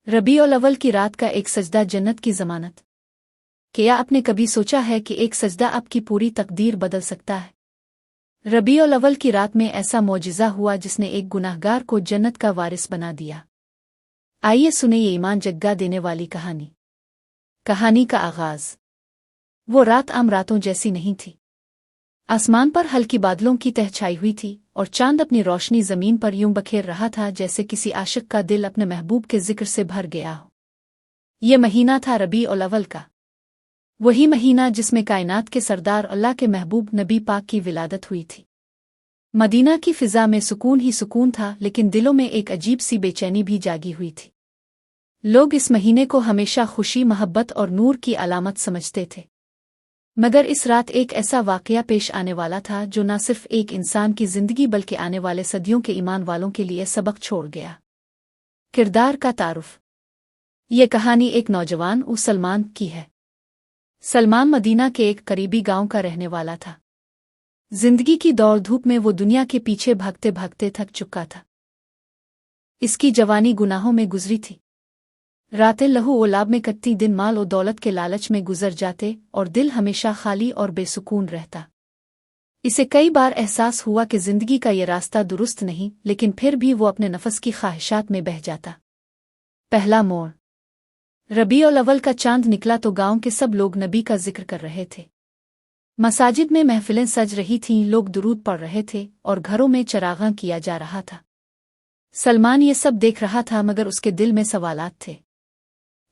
रबीउल अव्वल की रात का एक सजदा जन्नत की ज़मानत। क्या आपने कभी सोचा है कि एक सजदा आपकी पूरी तकदीर बदल सकता है? रबीउल अव्वल की रात में ऐसा मौजिज़ा हुआ जिसने एक गुनाहगार को जन्नत का वारिस बना दिया। आइए सुने ये ईमान जगा देने वाली कहानी। कहानी का आगाज़। वो रात आम रातों जैसी नहीं थी। आसमान पर हल्की बादलों की तह छाई हुई थी और चांद अपनी रोशनी जमीन पर यूं बखेर रहा था जैसे किसी आशिक का दिल अपने महबूब के जिक्र से भर गया हो। ये महीना था रबीउल अव्वल का, वही महीना जिसमें कायनात के सरदार अल्लाह के महबूब नबी पाक की विलादत हुई थी। मदीना की फिजा में सुकून ही सुकून था, लेकिन दिलों में एक अजीब सी बेचैनी भी जागी हुई थी। लोग इस महीने को हमेशा खुशी, मोहब्बत और नूर की अलामत समझते थे, मगर इस रात एक ऐसा वाकया पेश आने वाला था जो न सिर्फ एक इंसान की जिंदगी बल्कि आने वाले सदियों के ईमान वालों के लिए सबक छोड़ गया। किरदार का तारुफ। ये कहानी एक नौजवान सलमान की है। सलमान मदीना के एक करीबी गांव का रहने वाला था। जिंदगी की दौड़ धूप में वो दुनिया के पीछे भागते भागते थक चुका था। इसकी जवानी गुनाहों में गुजरी थी। रातें लहू और लाभ में कटती, दिन माल और दौलत के लालच में गुजर जाते और दिल हमेशा खाली और बेसुकून रहता। इसे कई बार एहसास हुआ कि जिंदगी का ये रास्ता दुरुस्त नहीं, लेकिन फिर भी वो अपने नफस की ख्वाहिशात में बह जाता। पहला मोड़। रबीउल अव्वल का चांद निकला तो गांव के सब लोग नबी का जिक्र कर रहे थे। मसाजिद में महफिलें सज रही थीं, लोग दुरूद पढ़ रहे थे और घरों में चरागां किया जा रहा था। सलमान ये सब देख रहा था, मगर उसके दिल में सवालात थे।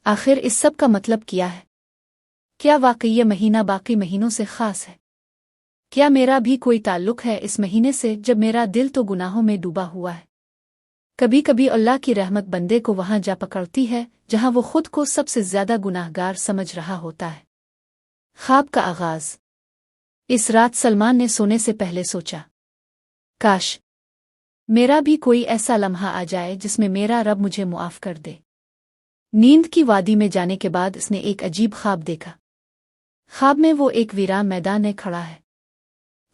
आखिर इस सब का मतलब क्या है? क्या वाकई ये महीना बाकी महीनों से खास है? क्या मेरा भी कोई ताल्लुक है इस महीने से, जब मेरा दिल तो गुनाहों में डूबा हुआ है? कभी कभी अल्लाह की रहमत बंदे को वहां जा पकड़ती है जहां वो खुद को सबसे ज्यादा गुनाहगार समझ रहा होता है। ख्वाब का आगाज। इस रात सलमान ने सोने से पहले सोचा, काश मेरा भी कोई ऐसा लम्हा आ जाए जिसमें मेरा रब मुझे मुआफ कर दे। नींद की वादी में जाने के बाद उसने एक अजीब ख्वाब देखा। ख्वाब में वो एक वीरान मैदान में खड़ा है।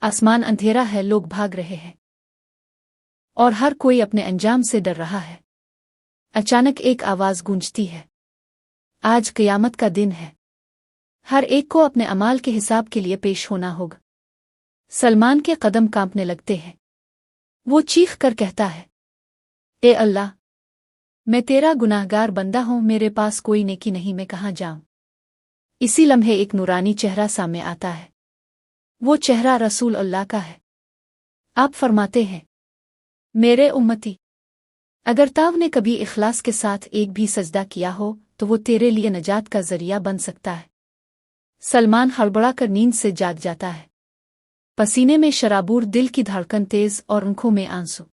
आसमान अंधेरा है, लोग भाग रहे हैं और हर कोई अपने अंजाम से डर रहा है। अचानक एक आवाज गूंजती है, आज क़यामत का दिन है, हर एक को अपने अमाल के हिसाब के लिए पेश होना होगा। सलमान के कदम कांपने लगते हैं। वो चीख कर कहता है, ए अल्लाह, मैं तेरा गुनाहगार बंदा हूं, मेरे पास कोई नेकी नहीं, मैं कहां जाऊं? इसी लम्हे एक नूरानी चेहरा सामने आता है। वो चेहरा रसूल अल्लाह का है। आप फरमाते हैं, मेरे उम्मती, अगर ताव ने कभी इखलास के साथ एक भी सजदा किया हो तो वो तेरे लिए नजात का जरिया बन सकता है। सलमान हड़बड़ा कर नींद से जाग जाता है। पसीने में शराबूर, दिल की धड़कन तेज और आंखों में आंसू।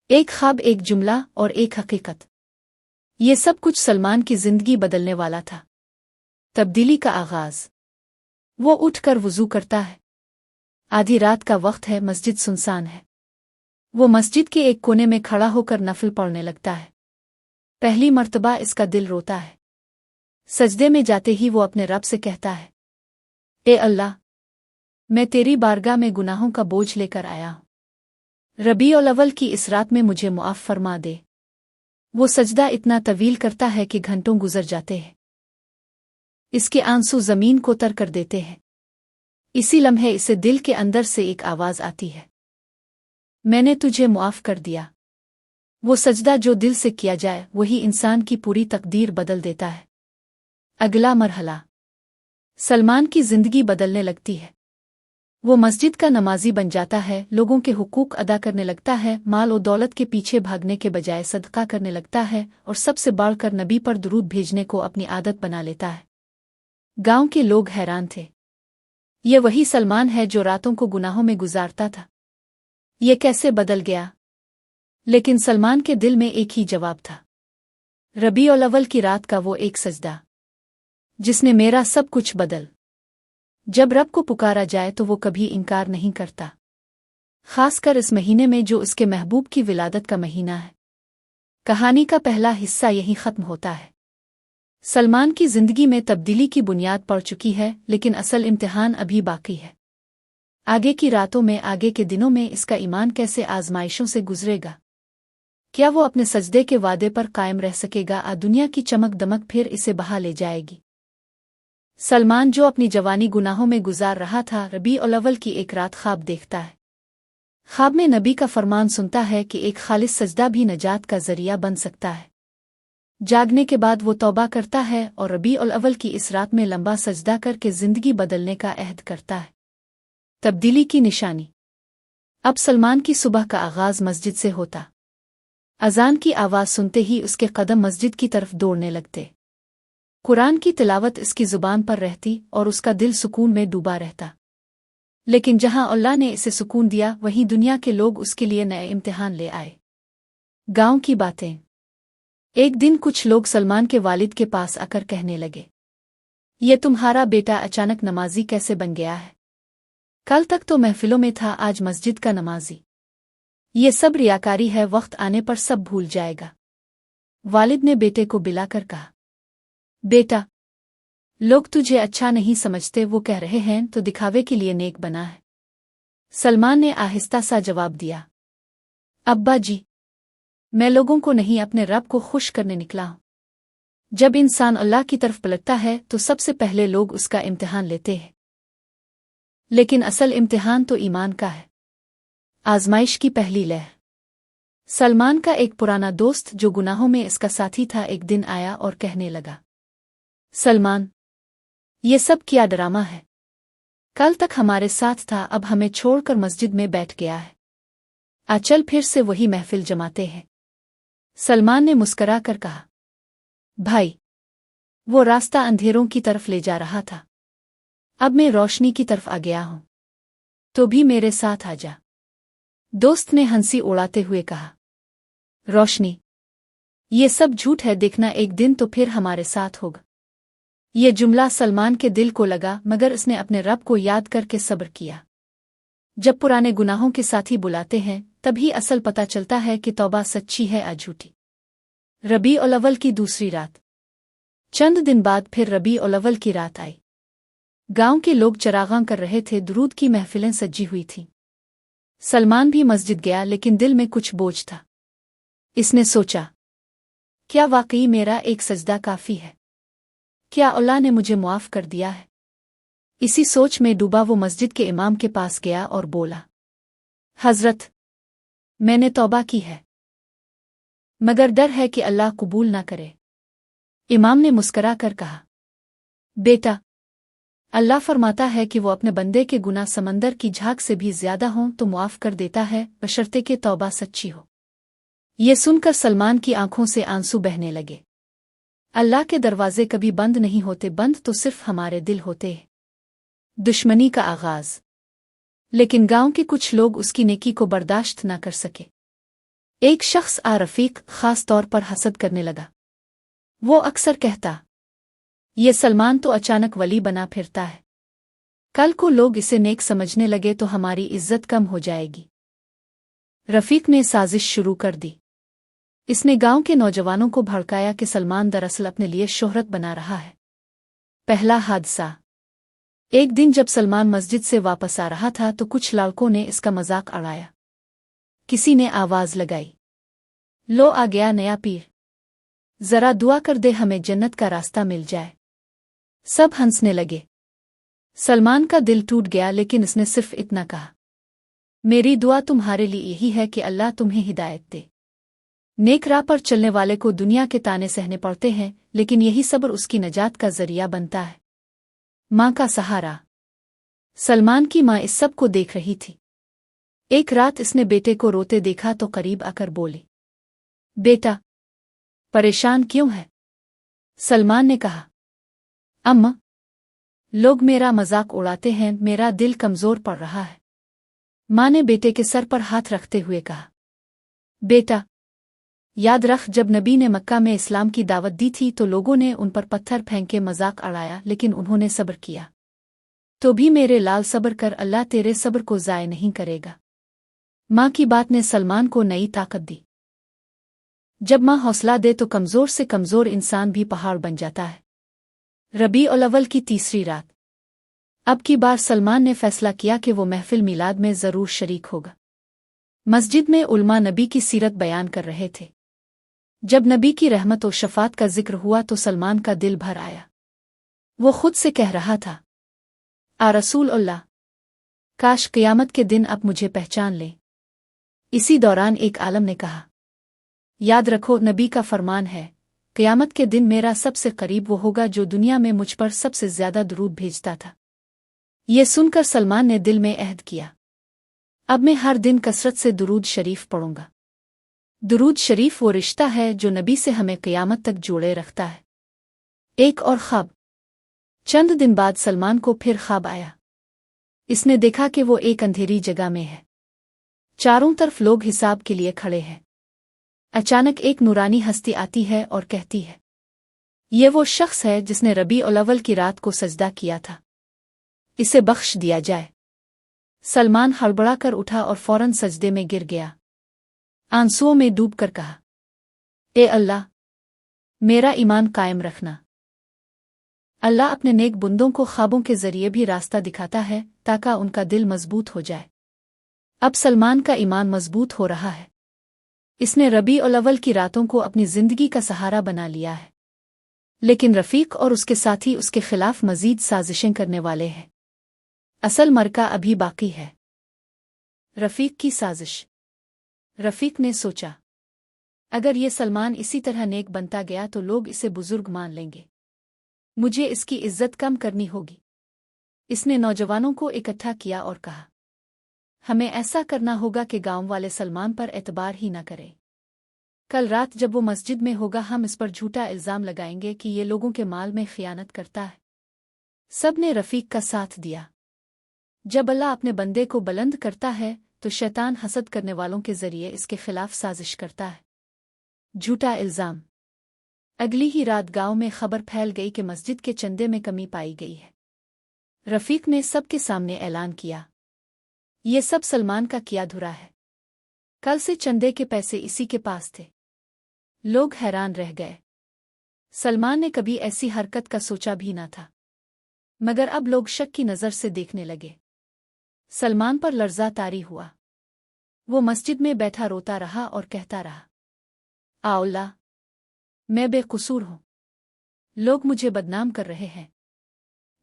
एक ख्वाब, एक जुमला और एक हकीकत, ये सब कुछ सलमान की जिंदगी बदलने वाला था। तब्दीली का आगाज। वो उठकर वुजू करता है। आधी रात का वक्त है, मस्जिद सुनसान है। वो मस्जिद के एक कोने में खड़ा होकर नफल पढ़ने लगता है। पहली मर्तबा इसका दिल रोता है। सजदे में जाते ही वो अपने रब से कहता है, ए अल्लाह, मैं तेरी बारगाह में गुनाहों का बोझ लेकर आया हूं। रबीउल अव्वल की इस रात में मुझे मुआफ फरमा दे। वो सजदा इतना तवील करता है कि घंटों गुजर जाते हैं। इसके आंसू जमीन को तर कर देते हैं। इसी लम्हे इसे दिल के अंदर से एक आवाज आती है, मैंने तुझे मुआफ कर दिया। वो सजदा जो दिल से किया जाए वही इंसान की पूरी तकदीर बदल देता है। अगला मरहला। सलमान की जिंदगी बदलने लगती है। वो मस्जिद का नमाजी बन जाता है, लोगों के हुकूक अदा करने लगता है, माल और दौलत के पीछे भागने के बजाय सदका करने लगता है और सबसे बढ़कर नबी पर दुरूद भेजने को अपनी आदत बना लेता है। गांव के लोग हैरान थे। ये वही सलमान है जो रातों को गुनाहों में गुजारता था। ये कैसे बदल गया? लेकिन सलमान के दिल में एक ही जवाब था, रबीउल अव्वल की रात का वो एक सजदा जिसने मेरा सब कुछ बदल। जब रब को पुकारा जाए तो वो कभी इनकार नहीं करता, खासकर इस महीने में जो उसके महबूब की विलादत का महीना है। कहानी का पहला हिस्सा यहीं खत्म होता है। सलमान की जिंदगी में तब्दीली की बुनियाद पड़ चुकी है, लेकिन असल इम्तिहान अभी बाकी है। आगे की रातों में, आगे के दिनों में इसका ईमान कैसे आजमाइशों से गुजरेगा, क्या वो अपने सजदे के वादे पर कायम रह सकेगा? दुनिया की चमक दमक फिर इसे बहा ले जाएगी। सलमान, जो अपनी जवानी गुनाहों में गुजार रहा था, रबीउल अव्वल की एक रात ख्वाब देखता है। ख्वाब में नबी का फरमान सुनता है कि एक खालिस सजदा भी नजात का जरिया बन सकता है। जागने के बाद वो तौबा करता है और रबीउल अव्वल की इस रात में लंबा सजदा करके जिंदगी बदलने का अहद करता है। तब्दीली की निशानी। अब सलमान की सुबह का आगाज मस्जिद से होता। अजान की आवाज़ सुनते ही उसके कदम मस्जिद की तरफ दौड़ने लगते। कुरान की तिलावत इसकी जुबान पर रहती और उसका दिल सुकून में डूबा रहता। लेकिन जहां अल्लाह ने इसे सुकून दिया, वहीं दुनिया के लोग उसके लिए नए इम्तिहान ले आए। गांव की बातें। एक दिन कुछ लोग सलमान के वालिद के पास आकर कहने लगे, ये तुम्हारा बेटा अचानक नमाजी कैसे बन गया है? कल तक तो महफिलों में था, आज मस्जिद का नमाजी। ये सब रियाकारी है, वक्त आने पर सब भूल जाएगा। वालिद ने बेटे को बिलाकर कहा, बेटा, लोग तुझे अच्छा नहीं समझते, वो कह रहे हैं तो दिखावे के लिए नेक बना है। सलमान ने आहिस्ता सा जवाब दिया, अब्बा जी, मैं लोगों को नहीं अपने रब को खुश करने निकला हूं। जब इंसान अल्लाह की तरफ पलटता है तो सबसे पहले लोग उसका इम्तिहान लेते हैं, लेकिन असल इम्तिहान तो ईमान का है। आजमाइश की पहली लहर। सलमान का एक पुराना दोस्त जो गुनाहों में इसका साथी था, एक दिन आया और कहने लगा, सलमान, ये सब क्या ड्रामा है? कल तक हमारे साथ था, अब हमें छोड़कर मस्जिद में बैठ गया है। चल फिर से वही महफिल जमाते हैं। सलमान ने मुस्करा कर कहा, भाई, वो रास्ता अंधेरों की तरफ ले जा रहा था, अब मैं रोशनी की तरफ आ गया हूं, तो भी मेरे साथ आ जा। दोस्त ने हंसी उड़ाते हुए कहा, रोशनी, ये सब झूठ है, देखना एक दिन तो फिर हमारे साथ होगा। ये जुमला सलमान के दिल को लगा, मगर उसने अपने रब को याद करके सब्र किया। जब पुराने गुनाहों के साथी बुलाते हैं, तभी असल पता चलता है कि तौबा सच्ची है या झूठी। रबीउल अव्वल की दूसरी रात। चंद दिन बाद फिर रबीउल अव्वल की रात आई। गांव के लोग चरागां कर रहे थे, दुरूद की महफिलें सजी हुई थीं। सलमान भी मस्जिद गया, लेकिन दिल में कुछ बोझ था। इसने सोचा, क्या वाकई मेरा एक सजदा काफी है? क्या अल्लाह ने मुझे मुआफ कर दिया है? इसी सोच में डूबा वो मस्जिद के इमाम के पास गया और बोला, हजरत, मैंने तौबा की है, मगर डर है कि अल्लाह कबूल ना करे। इमाम ने मुस्करा कर कहा, बेटा, अल्लाह फरमाता है कि वो अपने बंदे के गुनाह समंदर की झाग से भी ज्यादा हों तो मुआफ कर देता है, बशर्ते के तौबा सच्ची हो। ये सुनकर सलमान की आंखों से आंसू बहने लगे। अल्लाह के दरवाजे कभी बंद नहीं होते, बंद तो सिर्फ हमारे दिल होते हैं। दुश्मनी का आगाज। लेकिन गांव के कुछ लोग उसकी नेकी को बर्दाश्त न कर सके। एक शख्स रफीक खास तौर पर हसद करने लगा। वो अक्सर कहता, ये सलमान तो अचानक वली बना फिरता है, कल को लोग इसे नेक समझने लगे तो हमारी इज्जत कम हो जाएगी। रफीक ने साजिश शुरू कर दी। इसने गांव के नौजवानों को भड़काया कि सलमान दरअसल अपने लिए शोहरत बना रहा है। पहला हादसा। एक दिन जब सलमान मस्जिद से वापस आ रहा था तो कुछ लड़कों ने इसका मजाक उड़ाया। किसी ने आवाज लगाई, लो आ गया नया पीर, जरा दुआ कर दे हमें जन्नत का रास्ता मिल जाए। सब हंसने लगे। सलमान का दिल टूट गया, लेकिन इसने सिर्फ इतना कहा, मेरी दुआ तुम्हारे लिए यही है कि अल्लाह तुम्हें हिदायत दे। नेक राह पर चलने वाले को दुनिया के ताने सहने पड़ते हैं, लेकिन यही सब्र उसकी नजात का जरिया बनता है। माँ का सहारा। सलमान की माँ इस सब को देख रही थी। एक रात इसने बेटे को रोते देखा तो करीब आकर बोली, बेटा, परेशान क्यों है? सलमान ने कहा, अम्मा, लोग मेरा मजाक उड़ाते हैं, मेरा दिल कमजोर पड़ रहा है। माँ ने बेटे के सर पर हाथ रखते हुए कहा, बेटा, याद रख, जब नबी ने मक्का में इस्लाम की दावत दी थी तो लोगों ने उन पर पत्थर फेंक के मजाक उड़ाया, लेकिन उन्होंने सब्र किया। तो भी मेरे लाल सब्र कर, अल्लाह तेरे सब्र को ज़ाय नहीं करेगा। माँ की बात ने सलमान को नई ताकत दी। जब माँ हौसला दे तो कमजोर से कमजोर इंसान भी पहाड़ बन जाता है। रबीउल अव्वल की तीसरी रात। अब की बार सलमान ने फैसला किया कि वो महफिल मिलाद में जरूर शरीक होगा। मस्जिद में उलमा नबी की सीरत बयान कर रहे थे। जब नबी की रहमत और शफात का जिक्र हुआ तो सलमान का दिल भर आया। वो खुद से कह रहा था, आ रसूल अल्लाह, काश क़यामत के दिन अब मुझे पहचान ले। इसी दौरान एक आलम ने कहा, याद रखो, नबी का फरमान है, क़यामत के दिन मेरा सबसे करीब वो होगा जो दुनिया में मुझ पर सबसे ज्यादा दुरूद भेजता था। ये सुनकर सलमान ने दिल में अहद किया, अब मैं हर दिन कसरत से दुरूद शरीफ पढ़ूंगा। दुरूद शरीफ वो रिश्ता है जो नबी से हमें क़यामत तक जोड़े रखता है। एक और ख्वाब। चंद दिन बाद सलमान को फिर ख्वाब आया। इसने देखा कि वो एक अंधेरी जगह में है। चारों तरफ लोग हिसाब के लिए खड़े हैं। अचानक एक नूरानी हस्ती आती है और कहती है, ये वो शख्स है जिसने रबीउल अव्वल की रात को सजदा किया था, इसे बख्श दिया जाए। सलमान हड़बड़ा कर उठा और फौरन सजदे में गिर गया। आंसुओं में डूब कर कहा, ए अल्लाह, मेरा ईमान कायम रखना। अल्लाह अपने नेक बंदों को ख्वाबों के जरिए भी रास्ता दिखाता है ताकि उनका दिल मजबूत हो जाए। अब सलमान का ईमान मजबूत हो रहा है। इसने रबीउल अव्वल की रातों को अपनी जिंदगी का सहारा बना लिया है। लेकिन रफीक और उसके साथी उसके खिलाफ मजीद साजिशें करने वाले हैं। असल मरका अभी बाकी है। रफीक की साजिश। रफीक ने सोचा, अगर ये सलमान इसी तरह नेक बनता गया तो लोग इसे बुजुर्ग मान लेंगे। मुझे इसकी इज्जत कम करनी होगी। इसने नौजवानों को इकट्ठा किया और कहा, हमें ऐसा करना होगा कि गांव वाले सलमान पर एतबार ही न करें। कल रात जब वो मस्जिद में होगा हम इस पर झूठा इल्जाम लगाएंगे कि ये लोगों के माल में खियानत करता है। सब ने रफीक का साथ दिया। जब अल्लाह अपने बंदे को बुलंद करता है तो शैतान हसद करने वालों के जरिए इसके खिलाफ साजिश करता है। झूठा इल्जाम। अगली ही रात गांव में खबर फैल गई कि मस्जिद के चंदे में कमी पाई गई है। रफीक ने सबके सामने ऐलान किया, ये सब सलमान का किया धुरा है। कल से चंदे के पैसे इसी के पास थे। लोग हैरान रह गए। सलमान ने कभी ऐसी हरकत का सोचा भी न था, मगर अब लोग शक की नज़र से देखने लगे। सलमान पर लर्ज़ा तारी हुआ। वो मस्जिद में बैठा रोता रहा और कहता रहा, अल्लाह, मैं बेकसूर हूँ। लोग मुझे बदनाम कर रहे हैं।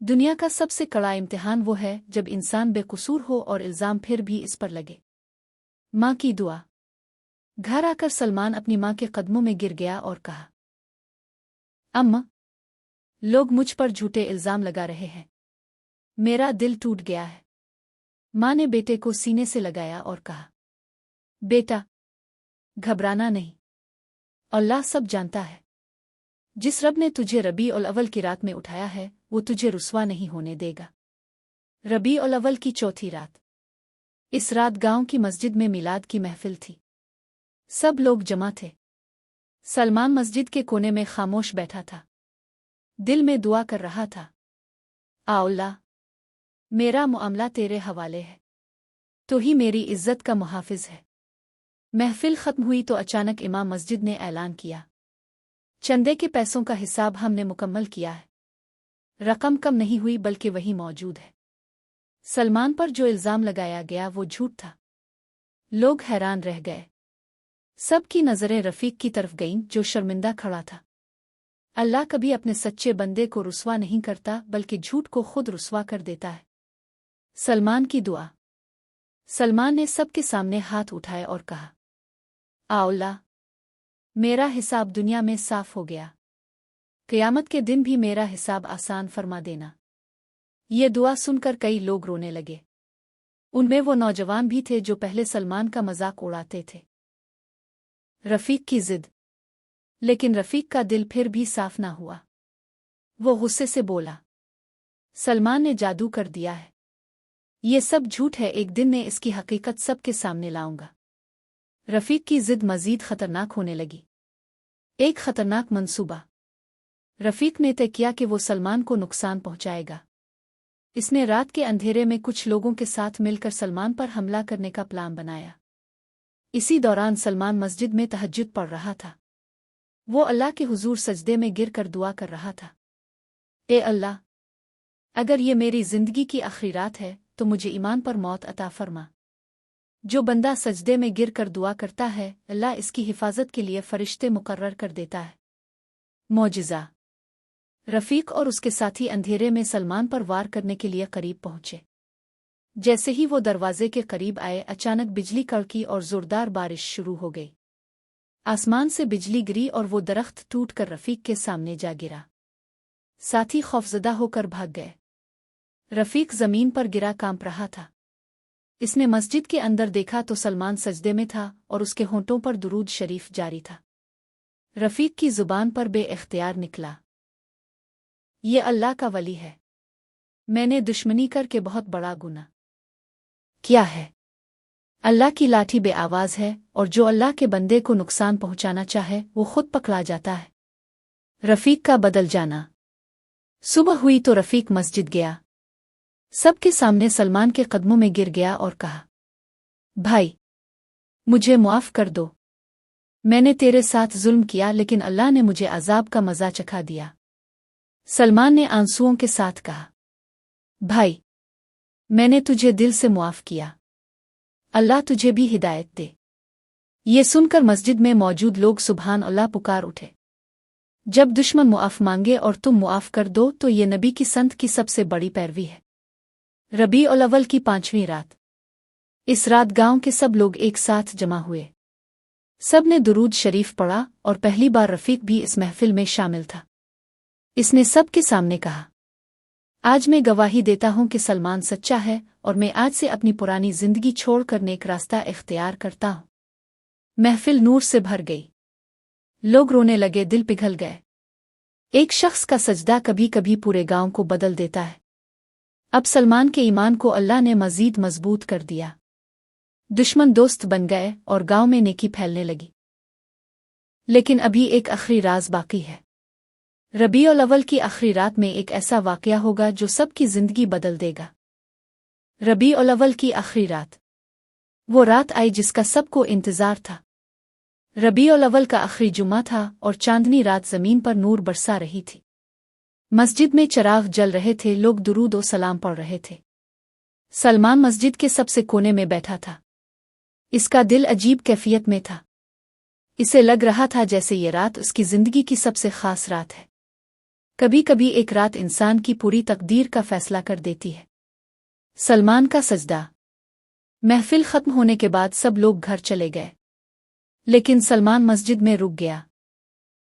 दुनिया का सबसे कड़ा इम्तिहान वो है जब इंसान बेकसूर हो और इल्ज़ाम फिर भी इस पर लगे। माँ की दुआ। घर आकर सलमान अपनी माँ के कदमों में गिर गया और कहा, अम्मा, लोग मुझ पर झूठे इल्ज़ाम लगा रहे हैं। मेरा दिल टूट गया है। माँ ने बेटे को सीने से लगाया और कहा, बेटा, घबराना नहीं। अल्लाह सब जानता है। जिस रब ने तुझे रबीउल अव्वल की रात में उठाया है वो तुझे रुस्वा नहीं होने देगा। रबीउल अव्वल की चौथी रात। इस रात गांव की मस्जिद में मिलाद की महफिल थी। सब लोग जमा थे। सलमान मस्जिद के कोने में खामोश बैठा था। दिल में दुआ कर रहा था, अल्लाह, मेरा मामला तेरे हवाले है। तो ही मेरी इज्जत का मुहाफिज है। महफिल खत्म हुई तो अचानक इमाम मस्जिद ने ऐलान किया, चंदे के पैसों का हिसाब हमने मुकम्मल किया है। रकम कम नहीं हुई बल्कि वही मौजूद है। सलमान पर जो इल्ज़ाम लगाया गया वो झूठ था। लोग हैरान रह गए। सबकी नज़रें रफीक की तरफ गईं जो शर्मिंदा खड़ा था। अल्लाह कभी अपने सच्चे बंदे को रुस्वा नहीं करता बल्कि झूठ को खुद रुस्वा कर देता है। सलमान की दुआ। सलमान ने सबके सामने हाथ उठाए और कहा, अल्लाह, मेरा हिसाब दुनिया में साफ हो गया। क़यामत के दिन भी मेरा हिसाब आसान फरमा देना। ये दुआ सुनकर कई लोग रोने लगे। उनमें वो नौजवान भी थे जो पहले सलमान का मजाक उड़ाते थे। रफीक की जिद। लेकिन रफीक का दिल फिर भी साफ ना हुआ। वो गुस्से से बोला, सलमान ने जादू कर दिया है। ये सब झूठ है। एक दिन मैं इसकी हकीकत सबके सामने लाऊंगा। रफीक की जिद मजीद खतरनाक होने लगी। एक खतरनाक मंसूबा। रफीक ने तय किया कि वो सलमान को नुकसान पहुंचाएगा। इसने रात के अंधेरे में कुछ लोगों के साथ मिलकर सलमान पर हमला करने का प्लान बनाया। इसी दौरान सलमान मस्जिद में तहज्जुद पढ़ रहा था। वो अल्लाह के हुजूर सजदे में गिर कर दुआ कर रहा था, ए अल्लाह, अगर ये मेरी जिंदगी की आखिरी रात है तो मुझे ईमान पर मौत अता फरमा। जो बंदा सजदे में गिर कर दुआ करता है, अल्लाह इसकी हिफाजत के लिए फरिश्ते मुकर्रर कर देता है। मौजिज़ा। रफ़ीक और उसके साथी अंधेरे में सलमान पर वार करने के लिए करीब पहुंचे। जैसे ही वो दरवाजे के करीब आए, अचानक बिजली कड़की और जोरदार बारिश शुरू हो गई। आसमान से बिजली गिरी और वो दरख्त टूट कर रफ़ीक के सामने जा गिरा। साथी खौफजदा होकर भाग गए। रफ़ीक ज़मीन पर गिरा कांप रहा था। इसने मस्जिद के अंदर देखा तो सलमान सजदे में था और उसके होंठों पर दुरूद शरीफ जारी था। रफ़ीक की ज़ुबान पर बे-इख्तियार निकला, ये अल्लाह का वली है। मैंने दुश्मनी करके बहुत बड़ा गुनाह किया है। अल्लाह की लाठी बेआवाज़ है और जो अल्लाह के बंदे को नुकसान पहुंचाना चाहे वो खुद पकड़ा जाता है। रफ़ीक का बदल जाना। सुबह हुई तो रफ़ीक मस्जिद गया। सबके सामने सलमान के कदमों में गिर गया और कहा, भाई, मुझे मुआफ़ कर दो। मैंने तेरे साथ जुल्म किया, लेकिन अल्लाह ने मुझे अज़ाब का मज़ा चखा दिया। सलमान ने आंसुओं के साथ कहा, भाई, मैंने तुझे दिल से मुआफ़ किया। अल्लाह तुझे भी हिदायत दे। ये सुनकर मस्जिद में मौजूद लोग सुभान अल्लाह पुकार उठे। जब दुश्मन मुआफ़ मांगे और तुम मुआफ़ कर दो तो ये नबी की संत की सबसे बड़ी पैरवी है। रबीउल अव्वल की 5वीं रात। इस रात गांव के सब लोग एक साथ जमा हुए। सब ने दुरूद शरीफ पढ़ा और पहली बार रफ़ीक भी इस महफिल में शामिल था। इसने सब के सामने कहा, आज मैं गवाही देता हूं कि सलमान सच्चा है और मैं आज से अपनी पुरानी जिंदगी छोड़कर नेक रास्ता इख्तियार करता हूं। महफिल नूर से भर गई। लोग रोने लगे, दिल पिघल गए। एक शख्स का सजदा कभी कभी पूरे गांव को बदल देता है। अब सलमान के ईमान को अल्लाह ने मजीद मजबूत कर दिया। दुश्मन दोस्त बन गए और गांव में नेकी फैलने लगी। लेकिन अभी एक आखिरी राज बाकी है। रबीउल अव्वल की आखिरी रात में एक ऐसा वाकया होगा जो सबकी जिंदगी बदल देगा। रबीउल अव्वल की आखिरी रात। वो रात आई जिसका सबको इंतजार था। रबीउल अव्वल का आखिरी जुम्मा था और चांदनी रात जमीन पर नूर बरसा रही थी। मस्जिद में चिराग जल रहे थे, लोग दुरूद और सलाम पढ़ रहे थे। सलमान मस्जिद के सबसे कोने में बैठा था। इसका दिल अजीब कैफियत में था। इसे लग रहा था जैसे ये रात उसकी जिंदगी की सबसे खास रात है। कभी कभी एक रात इंसान की पूरी तकदीर का फैसला कर देती है। सलमान का सजदा। महफिल खत्म होने के बाद सब लोग घर चले गए, लेकिन सलमान मस्जिद में रुक गया।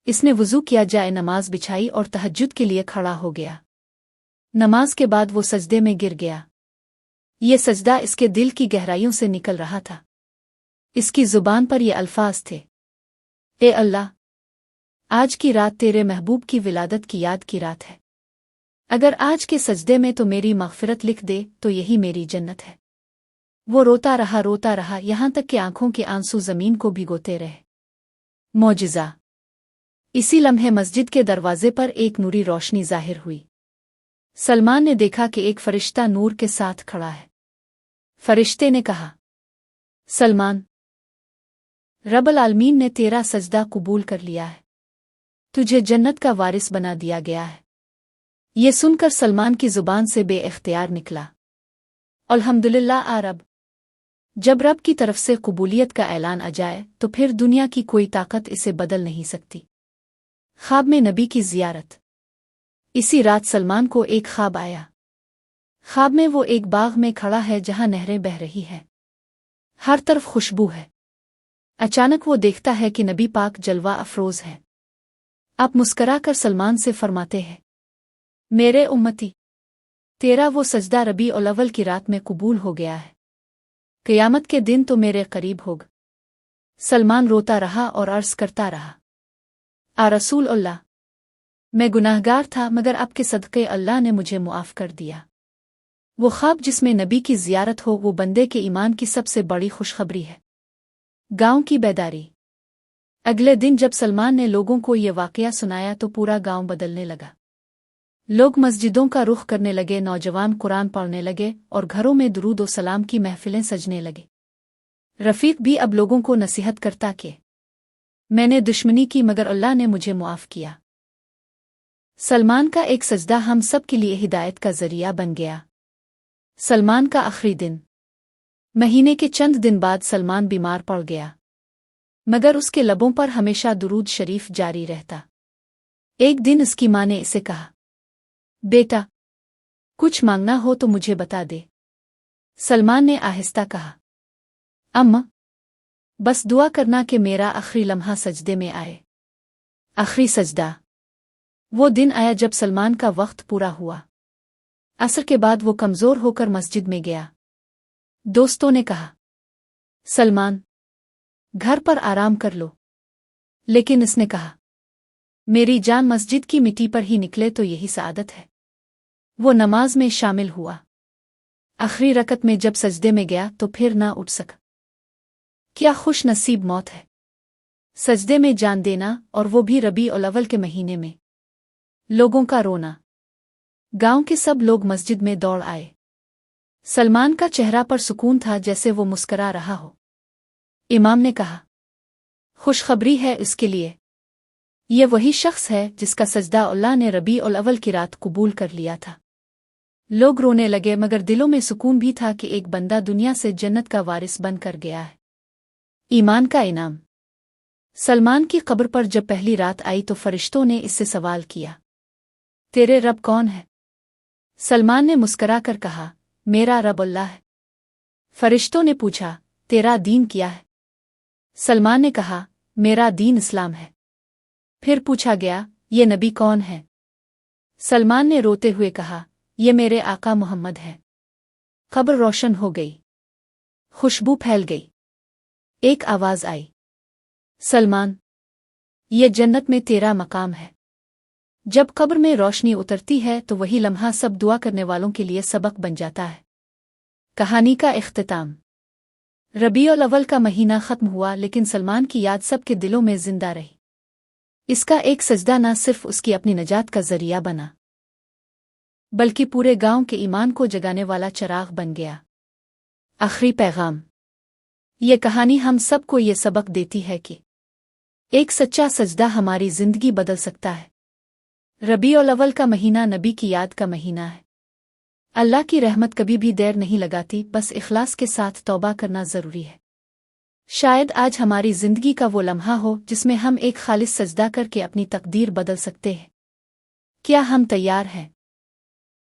इसने वुज़ू किया, जाए नमाज बिछाई और तहज्जुद के लिए खड़ा हो गया। नमाज के बाद वो सजदे में गिर गया। ये सजदा इसके दिल की गहराइयों से निकल रहा था। इसकी जुबान पर ये अल्फाज थे, ए अल्लाह, आज की रात तेरे महबूब की विलादत की याद की रात है। अगर आज के सजदे में तो मेरी मग़फ़िरत लिख दे तो यही मेरी जन्नत है। वो रोता रहा यहाँ तक कि आंखों के आंसू ज़मीन को भिगोते रहे। मौजिज़ा। इसी लम्हे मस्जिद के दरवाजे पर एक नूरी रोशनी ज़ाहिर हुई। सलमान ने देखा कि एक फरिश्ता नूर के साथ खड़ा है। फरिश्ते ने कहा, सलमान, रब्बुल आलमीन ने तेरा सजदा कबूल कर लिया है। तुझे जन्नत का वारिस बना दिया गया है। ये सुनकर सलमान की जुबान से बे-इख्तियार निकला, अल्हम्दुलिल्लाह आ रब। जब रब की तरफ से कबूलियत का ऐलान आ जाए तो फिर दुनिया की कोई ताकत इसे बदल नहीं सकती। ख्वाब में नबी की ज़ियारत। इसी रात सलमान को एक ख्वाब आया। ख्वाब में वो एक बाग में खड़ा है जहां नहरें बह रही हैं। हर तरफ खुशबू है। अचानक वो देखता है कि नबी पाक जलवा अफरोज है। आप मुस्कराकर सलमान से फरमाते हैं, मेरे उम्मती, तेरा वो सजदा रबीउल अव्वल की रात में कबूल हो गया है। क़यामत के दिन तो मेरे करीब होगा। सलमान रोता रहा और अर्ज़ करता रहा, आ रसूल अल्लाह, मैं गुनाहगार था मगर आपके सदक़े अल्लाह ने मुझे मुआफ़ कर दिया। वो ख्वाब जिसमें नबी की ज़ियारत हो वो बंदे के ईमान की सबसे बड़ी खुशखबरी है। गांव की बेदारी। अगले दिन जब सलमान ने लोगों को ये वाक़या सुनाया तो पूरा गांव बदलने लगा। लोग मस्जिदों का रुख करने लगे, नौजवान कुरान पढ़ने लगे और घरों में दुरूद और सलाम की महफिलें सजने लगे। रफ़ीक भी अब लोगों को नसीहत करता कि मैंने दुश्मनी की मगर अल्लाह ने मुझे मुआफ़ किया। सलमान का एक सजदा हम सब के लिए हिदायत का ज़रिया बन गया। सलमान का आखिरी दिन। महीने के चंद दिन बाद सलमान बीमार पड़ गया, मगर उसके लबों पर हमेशा दुरूद शरीफ जारी रहता। एक दिन उसकी माँ ने इसे कहा, बेटा, कुछ मांगना हो तो मुझे बता दे। सलमान ने आहिस्ता कहा, अम्मा, बस दुआ करना कि मेरा आखिरी लम्हा सजदे में आए। आखिरी सजदा। वो दिन आया जब सलमान का वक्त पूरा हुआ। असर के बाद वो कमज़ोर होकर मस्जिद में गया। दोस्तों ने कहा, सलमान, घर पर आराम कर लो। लेकिन इसने कहा, मेरी जान मस्जिद की मिट्टी पर ही निकले तो यही सआदत है। वो नमाज में शामिल हुआ। आखिरी रकत में जब सजदे में गया तो फिर ना उठ सका। क्या खुश नसीब मौत है, सजदे में जान देना, और वो भी रबीउल अव्वल के महीने में। लोगों का रोना। गांव के सब लोग मस्जिद में दौड़ आए। सलमान का चेहरा पर सुकून था, जैसे वो मुस्करा रहा हो। इमाम ने कहा, खुशखबरी है इसके लिए। ये वही शख्स है जिसका सजदा अल्लाह ने रबीउल अव्वल की रात कबूल कर लिया था। लोग रोने लगे, मगर दिलों में सुकून भी था कि एक बंदा दुनिया से जन्नत का वारिस बन कर गया है। ईमान का इनाम। सलमान की कब्र पर जब पहली रात आई तो फरिश्तों ने इससे सवाल किया, तेरे रब कौन है? सलमान ने मुस्करा कर कहा, मेरा रब अल्लाह है। फरिश्तों ने पूछा, तेरा दीन क्या है? सलमान ने कहा, मेरा दीन इस्लाम है। फिर पूछा गया, ये नबी कौन है? सलमान ने रोते हुए कहा, ये मेरे आका मोहम्मद है। कब्र रोशन हो गई, खुशबू फैल गई। एक आवाज आई, सलमान, ये जन्नत में तेरा मकाम है। जब कब्र में रोशनी उतरती है तो वही लम्हा सब दुआ करने वालों के लिए सबक बन जाता है। कहानी का इख्तिताम। रबीउल अव्वल का महीना खत्म हुआ, लेकिन सलमान की याद सबके दिलों में जिंदा रही। इसका एक सजदा न सिर्फ उसकी अपनी नजात का जरिया बना, बल्कि पूरे गांव के ईमान को जगाने वाला चिराग बन गया। आखिरी पैगाम। ये कहानी हम सबको ये सबक देती है कि एक सच्चा सजदा हमारी जिंदगी बदल सकता है। रबीउल अव्वल का महीना नबी की याद का महीना है। अल्लाह की रहमत कभी भी देर नहीं लगाती, बस इखलास के साथ तौबा करना जरूरी है। शायद आज हमारी जिंदगी का वो लम्हा हो जिसमें हम एक खालिस सजदा करके अपनी तकदीर बदल सकते हैं। क्या हम तैयार हैं?